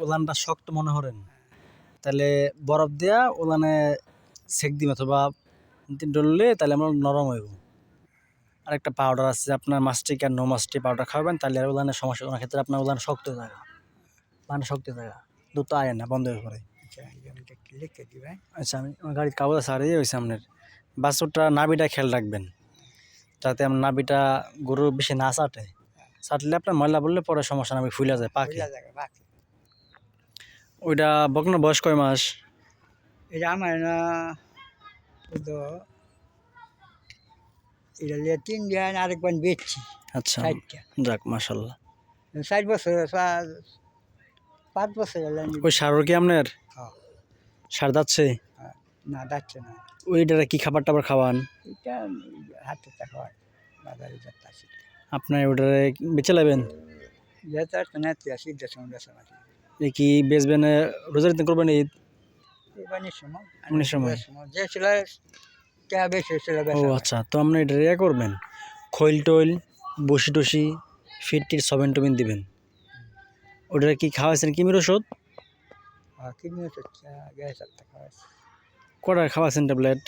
উলানটা শক্ত মনে করেন তাহলে বরফ দেয়া উলানে সেক দিন অথবা ডললে তাহলে আমরা নরম হইব। আরেকটা পাউডার আছে আপনার মাস্টিক আর নো মাস্টিক পাউডার খাবেন তাহলে আর উলানের সমস্যা কোনো ক্ষেত্রে আপনার উলান শক্ত জায়গা উলানে শক্ত জায়গা দুধ তো আয় না বন্ধ হয়ে পড়ে। আচ্ছা আমি আমার গাড়ির কাগজ আছে আর ওই সামনের বাছুরটা নাভিটা খেয়াল রাখবেন যাতে আমার নাভিটা গরু বেশি না চাটলে আপনার ময়লা বললে পরে সমস্যা নাভি ফুলে যায় পাখি। ওইটা বকনার বয়স কয় মাস? এটা আমার না এটা নিয়ে 3 দিন আরেকবার বেচছি। আচ্ছা যাক মাশাল্লাহ 4 বছর 5 বছর হলো। ওই সারও কি আপনার? সার যাচ্ছে না যাচ্ছে না। ওইটারে কি খাবার টাবার খাওয়ান? এটা হাতে খাওয়াই বাজারে যাচ্ছে। আপনার ওটারে বেচে লাবেন? বেচার তো না সিদ্ধ সময় বেচা এই কি বেচবেন রোজার দিন করবেন ঈদ? এমনি সময় যে ছিল তা বেশি ছিল। ও আচ্ছা তো আপনি এটা ইয়ে করবেন খৈল টইল বসি টসি ফিট টিট সবেন টবেন দিবেন। ওটা কি খাওয়াইছেন কিমির ওষুধ? কিডনি ওষুধ গ্যাস কটা খাওয়াছেন ট্যাবলেট?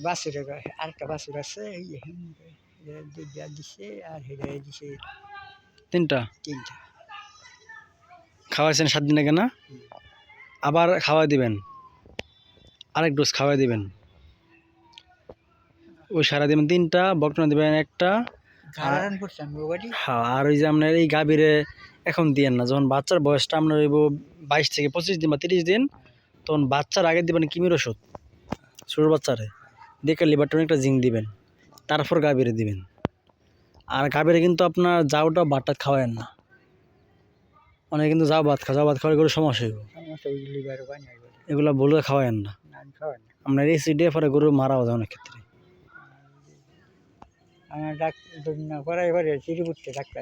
বাছুর আরেকটা বাছুর আছে দিছে আর হেরে দিছে 3টা খাওয়াইছেন 7 দিন আগে না? আবার খাওয়াই দিবেন আরেক ডোজ খাওয়াই দিবেন ওই সারা দিবেন 3টা বকনা দিবেন 1টা। হ্যাঁ আর ওই যে আপনার এই গাভীরে এখন দিয়েন না যখন বাচ্চার বয়সটা আপনার হইব 22 থেকে 25 দিন বা 30 দিন তখন বাচ্চার আগে দিবেন কিমির ওষুধ ছোট বাচ্চারে দেখে লিভারটনিক একটা জিঙ্ক দিবেন তারপর গাভীরে দিবেন। আর গাভীরে কিন্তু আপনার যাওটা ভাতটা খাওয়ায়েন না অনেকে কিন্তু যাও ভাত খাওয়ালে গরুর সমস্যা হইব এগুলো বলে খাওয়ায়েন না আপনার এসিডে পরে গরু মারাও যায় অনেক ক্ষেত্রে। আমার ডাক্তার চিরিপুরতে ডাক্তার